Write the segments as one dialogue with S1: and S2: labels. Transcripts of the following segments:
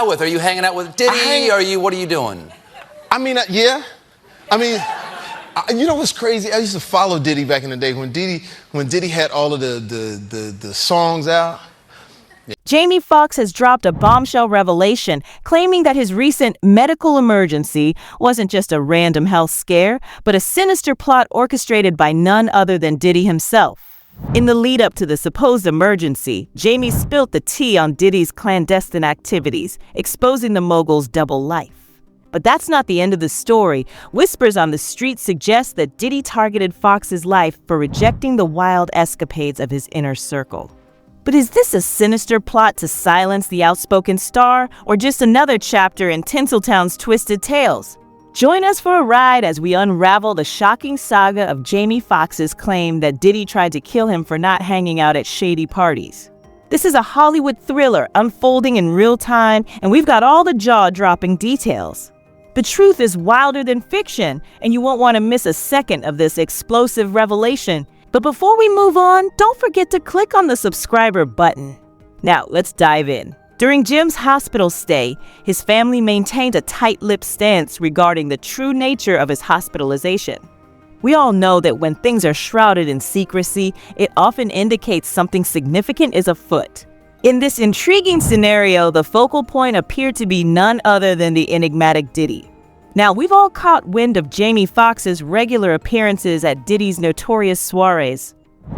S1: out with? Are you hanging out with Diddy? What are you doing?
S2: I mean, yeah. I mean, you know what's crazy? I used to follow Diddy back in the day when Diddy had all of the songs out.
S3: Jamie Foxx has dropped a bombshell revelation claiming that his recent medical emergency wasn't just a random health scare, but a sinister plot orchestrated by none other than Diddy himself. In the lead up to the supposed emergency, Jamie spilled the tea on Diddy's clandestine activities, exposing the mogul's double life. But that's not the end of the story. Whispers on the street suggest that Diddy targeted Fox's life for rejecting the wild escapades of his inner circle. But is this a sinister plot to silence the outspoken star, or just another chapter in Tinseltown's twisted tales? Join us for a ride as we unravel the shocking saga of Jamie Foxx's claim that Diddy tried to kill him for not hanging out at shady parties. This is a Hollywood thriller unfolding in real time, and we've got all the jaw-dropping details. The truth is wilder than fiction, and you won't want to miss a second of this explosive revelation. But before we move on, don't forget to click on the subscriber button. Now, let's dive in. During Jim's hospital stay, his family maintained a tight-lipped stance regarding the true nature of his hospitalization. We all know that when things are shrouded in secrecy, it often indicates something significant is afoot. In this intriguing scenario, the focal point appeared to be none other than the enigmatic Diddy. Now, we've all caught wind of Jamie Foxx's regular appearances at Diddy's notorious soirees.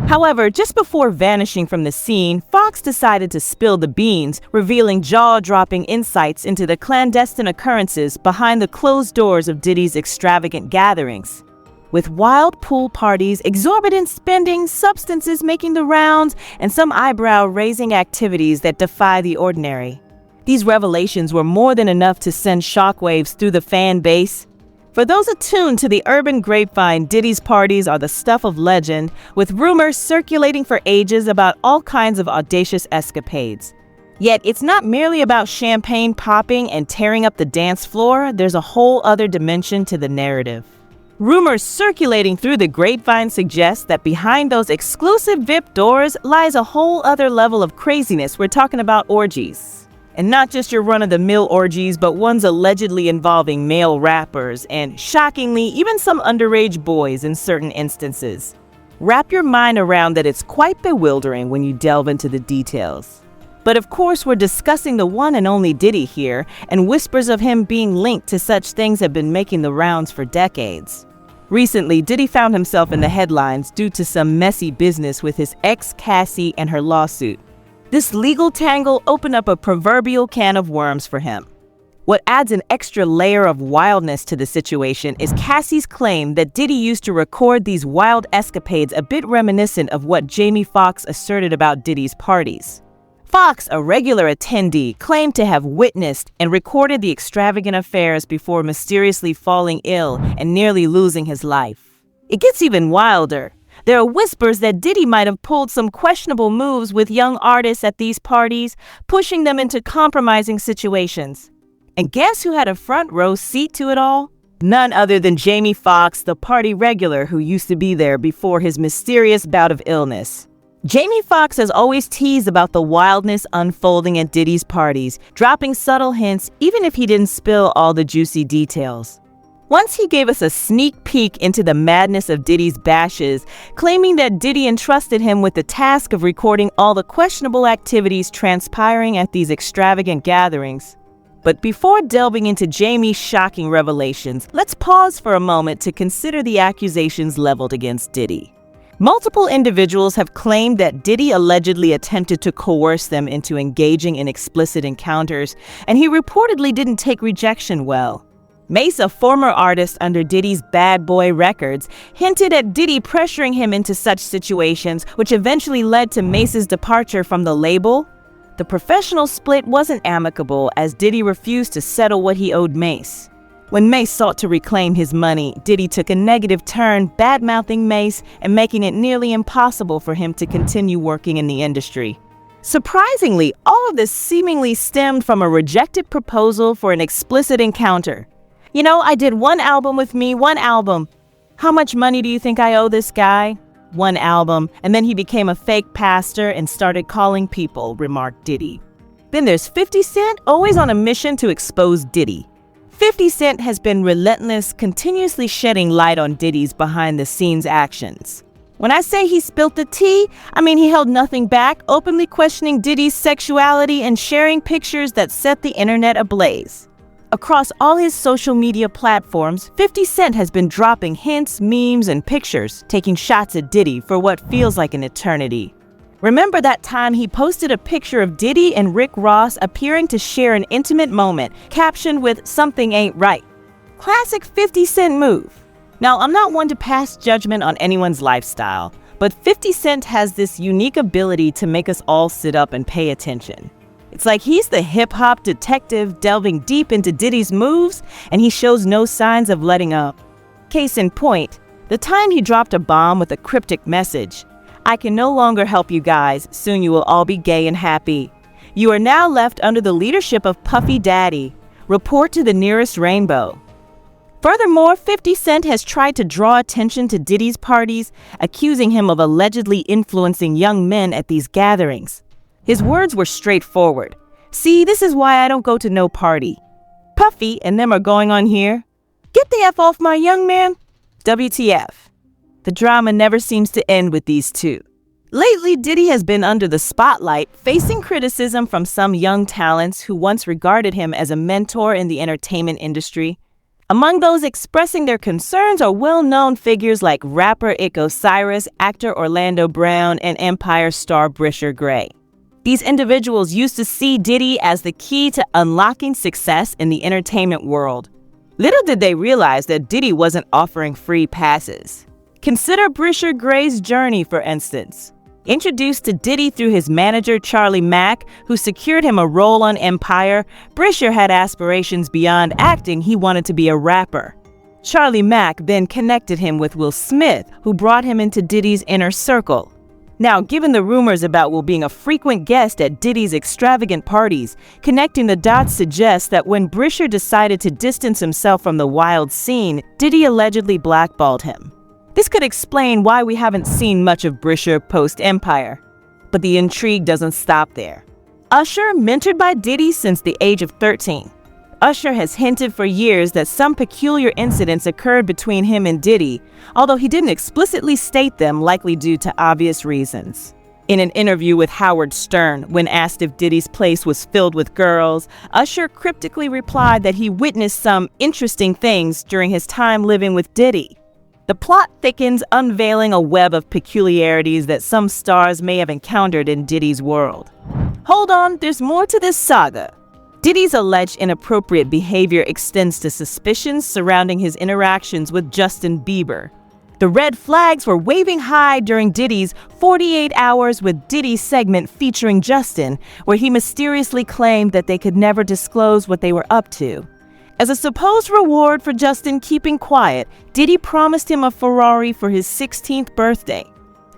S3: However, just before vanishing from the scene, Foxx decided to spill the beans, revealing jaw-dropping insights into the clandestine occurrences behind the closed doors of Diddy's extravagant gatherings. With wild pool parties, exorbitant spending, substances making the rounds, and some eyebrow-raising activities that defy the ordinary. These revelations were more than enough to send shockwaves through the fan base. For those attuned to the urban grapevine, Diddy's parties are the stuff of legend, with rumors circulating for ages about all kinds of audacious escapades. Yet it's not merely about champagne popping and tearing up the dance floor. There's a whole other dimension to the narrative. Rumors circulating through the grapevine suggest that behind those exclusive VIP doors lies a whole other level of craziness. We're talking about orgies. And not just your run-of-the-mill orgies, but ones allegedly involving male rappers and, shockingly, even some underage boys in certain instances. Wrap your mind around that it's quite bewildering when you delve into the details. But of course, we're discussing the one and only Diddy here, and whispers of him being linked to such things have been making the rounds for decades. Recently, Diddy found himself in the headlines due to some messy business with his ex Cassie and her lawsuit. This legal tangle opened up a proverbial can of worms for him. What adds an extra layer of wildness to the situation is Cassie's claim that Diddy used to record these wild escapades a bit reminiscent of what Jamie Foxx asserted about Diddy's parties. Foxx, a regular attendee, claimed to have witnessed and recorded the extravagant affairs before mysteriously falling ill and nearly losing his life. It gets even wilder. There are whispers that Diddy might have pulled some questionable moves with young artists at these parties, pushing them into compromising situations. And guess who had a front row seat to it all? None other than Jamie Foxx, the party regular who used to be there before his mysterious bout of illness. Jamie Foxx has always teased about the wildness unfolding at Diddy's parties, dropping subtle hints even if he didn't spill all the juicy details. Once he gave us a sneak peek into the madness of Diddy's bashes, claiming that Diddy entrusted him with the task of recording all the questionable activities transpiring at these extravagant gatherings. But before delving into Jamie's shocking revelations, let's pause for a moment to consider the accusations leveled against Diddy. Multiple individuals have claimed that Diddy allegedly attempted to coerce them into engaging in explicit encounters, and he reportedly didn't take rejection well. Mase, a former artist under Diddy's Bad Boy Records, hinted at Diddy pressuring him into such situations, which eventually led to Mase's departure from the label. The professional split wasn't amicable, as Diddy refused to settle what he owed Mase. When Mase sought to reclaim his money, Diddy took a negative turn, bad-mouthing Mase and making it nearly impossible for him to continue working in the industry. Surprisingly, all of this seemingly stemmed from a rejected proposal for an explicit encounter. You know, I did one album with me, one album. How much money do you think I owe this guy? One album, and then he became a fake pastor and started calling people, remarked Diddy. Then there's 50 Cent, always on a mission to expose Diddy. 50 Cent has been relentless, continuously shedding light on Diddy's behind-the-scenes actions. When I say he spilt the tea, I mean he held nothing back, openly questioning Diddy's sexuality and sharing pictures that set the internet ablaze. Across all his social media platforms, 50 Cent has been dropping hints, memes, and pictures, taking shots at Diddy for what feels like an eternity. Remember that time he posted a picture of Diddy and Rick Ross appearing to share an intimate moment, captioned with "Something ain't right." Classic 50 Cent move. Now, I'm not one to pass judgment on anyone's lifestyle, but 50 Cent has this unique ability to make us all sit up and pay attention. It's like he's the hip-hop detective delving deep into Diddy's moves, and he shows no signs of letting up. Case in point, the time he dropped a bomb with a cryptic message: "I can no longer help you guys, soon you will all be gay and happy. You are now left under the leadership of Puffy Daddy. Report to the nearest rainbow." Furthermore, 50 Cent has tried to draw attention to Diddy's parties, accusing him of allegedly influencing young men at these gatherings. His words were straightforward. "See, this is why I don't go to no party. Puffy and them are going on here. Get the F off my young man." WTF. The drama never seems to end with these two. Lately, Diddy has been under the spotlight, facing criticism from some young talents who once regarded him as a mentor in the entertainment industry. Among those expressing their concerns are well-known figures like rapper Ick Osiris, actor Orlando Brown, and Empire star Brisher Gray. These individuals used to see Diddy as the key to unlocking success in the entertainment world. Little did they realize that Diddy wasn't offering free passes. Consider Brisher Gray's journey, for instance. Introduced to Diddy through his manager Charlie Mack, who secured him a role on Empire, Brisher had aspirations beyond acting. He wanted to be a rapper. Charlie Mack then connected him with Will Smith, who brought him into Diddy's inner circle. Now, given the rumors about Will being a frequent guest at Diddy's extravagant parties, connecting the dots suggests that when Brisher decided to distance himself from the wild scene, Diddy allegedly blackballed him. This could explain why we haven't seen much of Brisher post-Empire. But the intrigue doesn't stop there. Usher, mentored by Diddy since the age of 13. Usher has hinted for years that some peculiar incidents occurred between him and Diddy, although he didn't explicitly state them, likely due to obvious reasons. In an interview with Howard Stern, when asked if Diddy's place was filled with girls, Usher cryptically replied that he witnessed some interesting things during his time living with Diddy. The plot thickens, unveiling a web of peculiarities that some stars may have encountered in Diddy's world. Hold on, there's more to this saga. Diddy's alleged inappropriate behavior extends to suspicions surrounding his interactions with Justin Bieber. The red flags were waving high during Diddy's 48 Hours with Diddy segment featuring Justin, where he mysteriously claimed that they could never disclose what they were up to. As a supposed reward for Justin keeping quiet, Diddy promised him a Ferrari for his 16th birthday.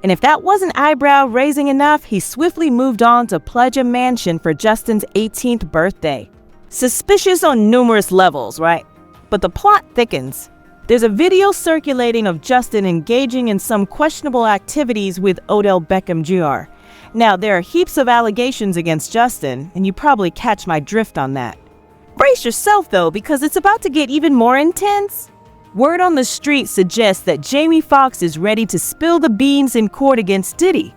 S3: And if that wasn't eyebrow-raising enough, he swiftly moved on to pledge a mansion for Justin's 18th birthday. Suspicious on numerous levels, right? But the plot thickens. There's a video circulating of Justin engaging in some questionable activities with Odell Beckham Jr. Now, there are heaps of allegations against Justin, and you probably catch my drift on that. Brace yourself, though, because it's about to get even more intense. Word on the street suggests that Jamie Foxx is ready to spill the beans in court against Diddy.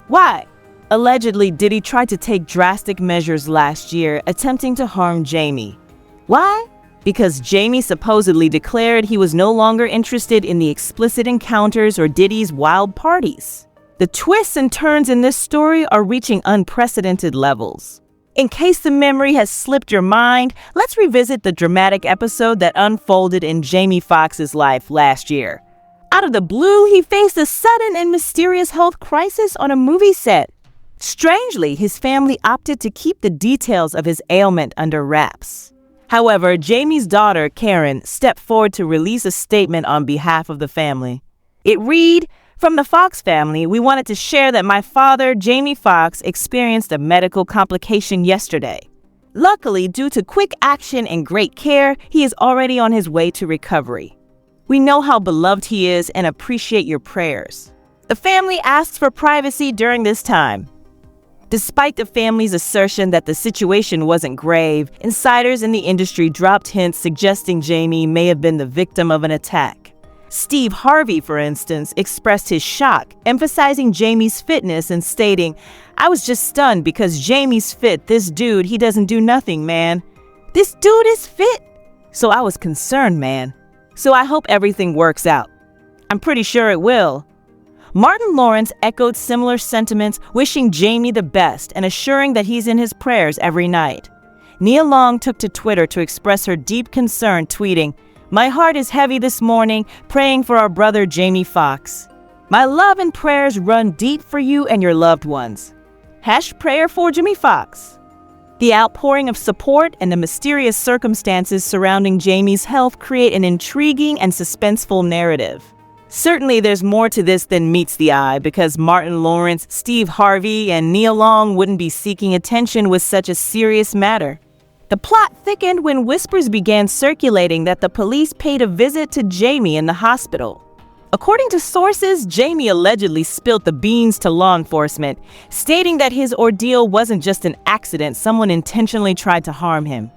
S3: Why? Allegedly, Diddy tried to take drastic measures last year, attempting to harm Jamie. Why? Because Jamie supposedly declared he was no longer interested in the explicit encounters or Diddy's wild parties. The twists and turns in this story are reaching unprecedented levels. In case the memory has slipped your mind, let's revisit the dramatic episode that unfolded in Jamie Foxx's life last year. Out of the blue, he faced a sudden and mysterious health crisis on a movie set. Strangely, his family opted to keep the details of his ailment under wraps. However, Jamie's daughter, Karen, stepped forward to release a statement on behalf of the family. It read, "From the Foxx family, we wanted to share that my father, Jamie Foxx, experienced a medical complication yesterday. Luckily, due to quick action and great care, he is already on his way to recovery. We know how beloved he is and appreciate your prayers. The family asks for privacy during this time." Despite the family's assertion that the situation wasn't grave, insiders in the industry dropped hints suggesting Jamie may have been the victim of an attack. Steve Harvey, for instance, expressed his shock, emphasizing Jamie's fitness and stating, "I was just stunned because Jamie's fit. This dude, he doesn't do nothing, man. This dude is fit." So I was concerned, man. So I hope everything works out. I'm pretty sure it will. Martin Lawrence echoed similar sentiments, wishing Jamie the best and assuring that he's in his prayers every night. Nia Long took to Twitter to express her deep concern, tweeting, "My heart is heavy this morning, praying for our brother Jamie Foxx. My love and prayers run deep for you and your loved ones. #prayer for Jamie Foxx." The outpouring of support and the mysterious circumstances surrounding Jamie's health create an intriguing and suspenseful narrative. Certainly there's more to this than meets the eye, because Martin Lawrence, Steve Harvey, and Nia Long wouldn't be seeking attention with such a serious matter. The plot thickened when whispers began circulating that the police paid a visit to Jamie in the hospital. According to sources, Jamie allegedly spilled the beans to law enforcement, stating that his ordeal wasn't just an accident, someone intentionally tried to harm him.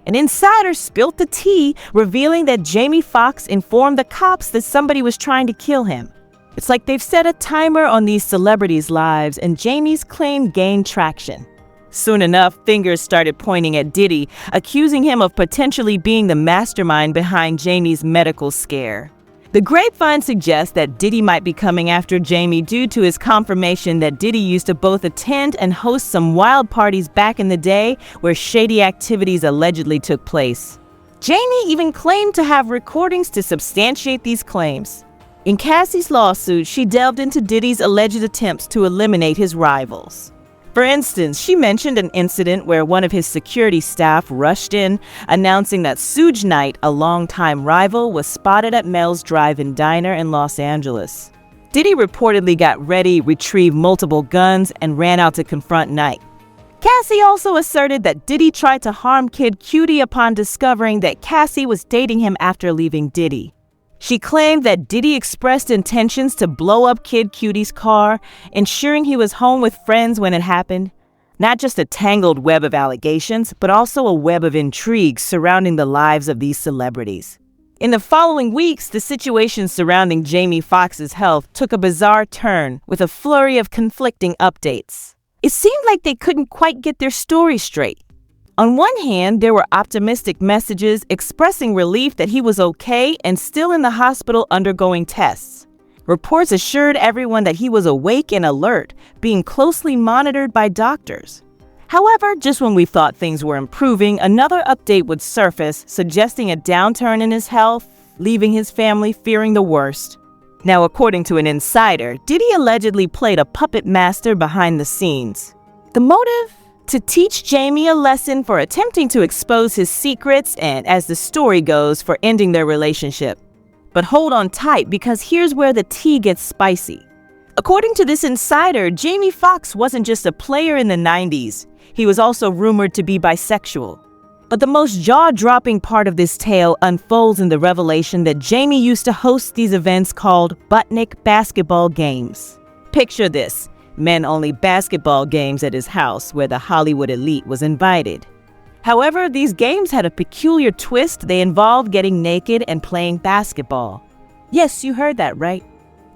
S3: An insider spilled the tea, revealing that Jamie Foxx informed the cops that somebody was trying to kill him. It's like they've set a timer on these celebrities' lives, and Jamie's claim gained traction. Soon enough, fingers started pointing at Diddy, accusing him of potentially being the mastermind behind Jamie's medical scare. The grapevine suggests that Diddy might be coming after Jamie due to his confirmation that Diddy used to both attend and host some wild parties back in the day where shady activities allegedly took place. Jamie even claimed to have recordings to substantiate these claims. In Cassie's lawsuit, she delved into Diddy's alleged attempts to eliminate his rivals. For instance, she mentioned an incident where one of his security staff rushed in, announcing that Suge Knight, a longtime rival, was spotted at Mel's Drive-In Diner in Los Angeles. Diddy reportedly got ready, retrieved multiple guns, and ran out to confront Knight. Cassie also asserted that Diddy tried to harm Kid Cudi upon discovering that Cassie was dating him after leaving Diddy. She claimed that Diddy expressed intentions to blow up Kid Cudi's car, ensuring he was home with friends when it happened. Not just a tangled web of allegations, but also a web of intrigue surrounding the lives of these celebrities. In the following weeks, the situation surrounding Jamie Foxx's health took a bizarre turn with a flurry of conflicting updates. It seemed like they couldn't quite get their story straight. On one hand, there were optimistic messages expressing relief that he was okay and still in the hospital undergoing tests. Reports assured everyone that he was awake and alert, being closely monitored by doctors. However, just when we thought things were improving, another update would surface, suggesting a downturn in his health, leaving his family fearing the worst. Now, according to an insider, Diddy allegedly played a puppet master behind the scenes. The motive? To teach Jamie a lesson for attempting to expose his secrets and, as the story goes, for ending their relationship. But hold on tight, because here's where the tea gets spicy. According to this insider, Jamie Foxx wasn't just a player in the 90s. He was also rumored to be bisexual. But the most jaw-dropping part of this tale unfolds in the revelation that Jamie used to host these events called Butnick basketball games. Picture this. Men-only basketball games at his house where the Hollywood elite was invited. However, these games had a peculiar twist. They involved getting naked and playing basketball. Yes, you heard that right.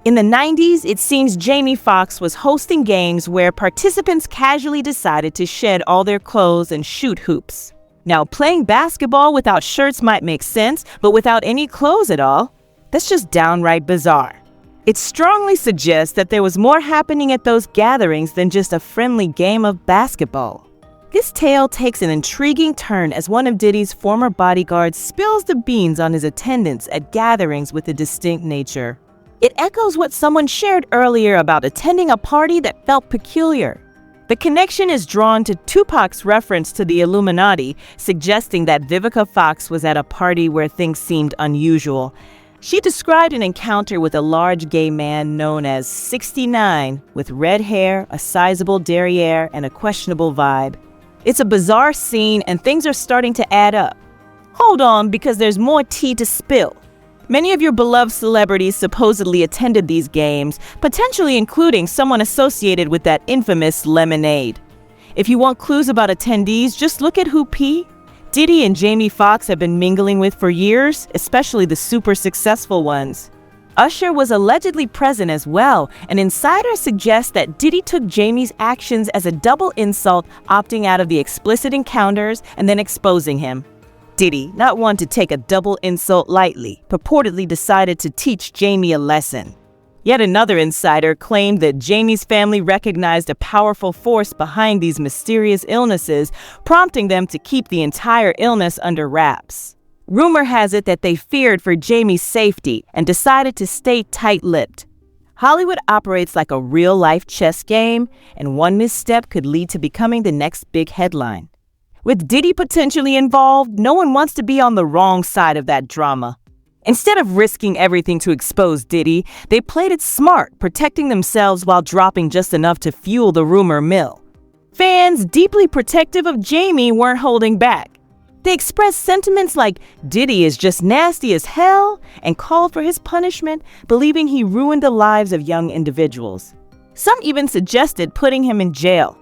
S3: In the 90s, it seems Jamie Foxx was hosting games where participants casually decided to shed all their clothes and shoot hoops. Now, playing basketball without shirts might make sense, but without any clothes at all, that's just downright bizarre. It strongly suggests that there was more happening at those gatherings than just a friendly game of basketball. This tale takes an intriguing turn as one of Diddy's former bodyguards spills the beans on his attendance at gatherings with a distinct nature. It echoes what someone shared earlier about attending a party that felt peculiar. The connection is drawn to Tupac's reference to the Illuminati, suggesting that Vivica Fox was at a party where things seemed unusual. She described an encounter with a large gay man known as 69, with red hair, a sizable derriere, and a questionable vibe. It's a bizarre scene, and things are starting to add up. Hold on, because there's more tea to spill. Many of your beloved celebrities supposedly attended these games, potentially including someone associated with that infamous lemonade. If you want clues about attendees, just look at who Diddy and Jamie Foxx have been mingling with for years, especially the super successful ones. Usher was allegedly present as well, and insiders suggest that Diddy took Jamie's actions as a double insult, opting out of the explicit encounters and then exposing him. Diddy, not one to take a double insult lightly, purportedly decided to teach Jamie a lesson. Yet another insider claimed that Jamie's family recognized a powerful force behind these mysterious illnesses, prompting them to keep the entire illness under wraps. Rumor has it that they feared for Jamie's safety and decided to stay tight-lipped. Hollywood operates like a real-life chess game, and one misstep could lead to becoming the next big headline. With Diddy potentially involved, no one wants to be on the wrong side of that drama. Instead of risking everything to expose Diddy, they played it smart, protecting themselves while dropping just enough to fuel the rumor mill. Fans, deeply protective of Jamie, weren't holding back. They expressed sentiments like Diddy is just nasty as hell and called for his punishment, believing he ruined the lives of young individuals. Some even suggested putting him in jail.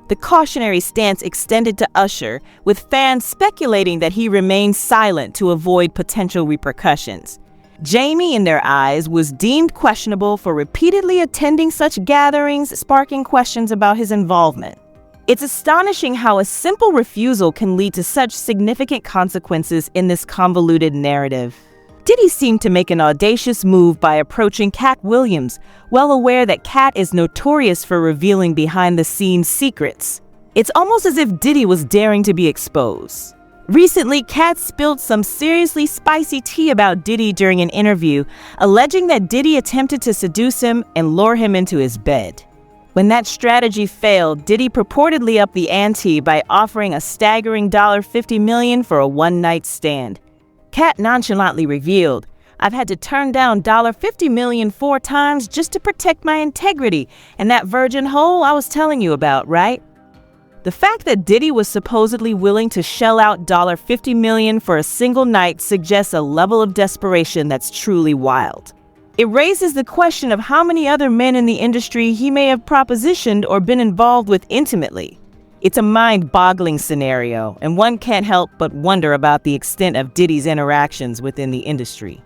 S3: The cautionary stance extended to Usher, with fans speculating that he remained silent to avoid potential repercussions. Jamie, in their eyes, was deemed questionable for repeatedly attending such gatherings, sparking questions about his involvement. It's astonishing how a simple refusal can lead to such significant consequences in this convoluted narrative. Diddy seemed to make an audacious move by approaching Cat Williams, well aware that Cat is notorious for revealing behind-the-scenes secrets. It's almost as if Diddy was daring to be exposed. Recently, Cat spilled some seriously spicy tea about Diddy during an interview, alleging that Diddy attempted to seduce him and lure him into his bed. When that strategy failed, Diddy purportedly upped the ante by offering a staggering $50 million for a one-night stand. Cat nonchalantly revealed, "I've had to turn down $50 million 4 times just to protect my integrity, and that virgin hole I was telling you about, right?" The fact that Diddy was supposedly willing to shell out $50 million for a single night suggests a level of desperation that's truly wild. It raises the question of how many other men in the industry he may have propositioned or been involved with intimately. It's a mind-boggling scenario, and one can't help but wonder about the extent of Diddy's interactions within the industry.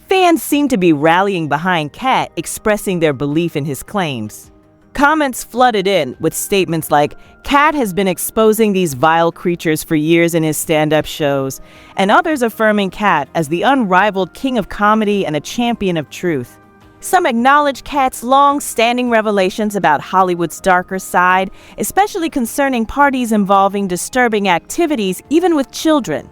S3: Fans seem to be rallying behind Cat, expressing their belief in his claims. Comments flooded in with statements like, "Cat has been exposing these vile creatures for years in his stand-up shows," and others affirming Cat as the unrivaled king of comedy and a champion of truth. Some acknowledge Cat's long-standing revelations about Hollywood's darker side, especially concerning parties involving disturbing activities, even with children.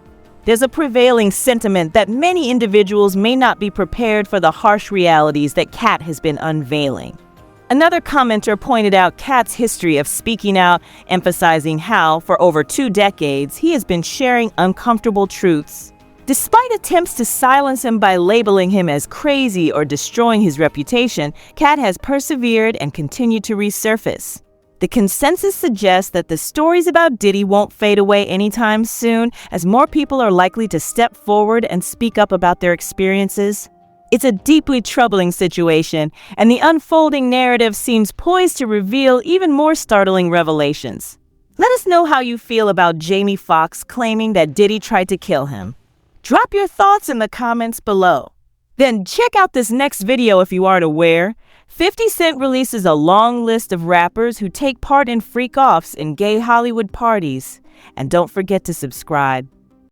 S3: There's a prevailing sentiment that many individuals may not be prepared for the harsh realities that Cat has been unveiling. Another commenter pointed out Cat's history of speaking out, emphasizing how, for over 2 decades, he has been sharing uncomfortable truths. Despite attempts to silence him by labeling him as crazy or destroying his reputation, Cat has persevered and continued to resurface. The consensus suggests that the stories about Diddy won't fade away anytime soon, as more people are likely to step forward and speak up about their experiences. It's a deeply troubling situation, and the unfolding narrative seems poised to reveal even more startling revelations. Let us know how you feel about Jamie Foxx claiming that Diddy tried to kill him. Drop your thoughts in the comments below. Then check out this next video if you aren't aware. 50 Cent releases a long list of rappers who take part in freak-offs in gay Hollywood parties. And don't forget to subscribe.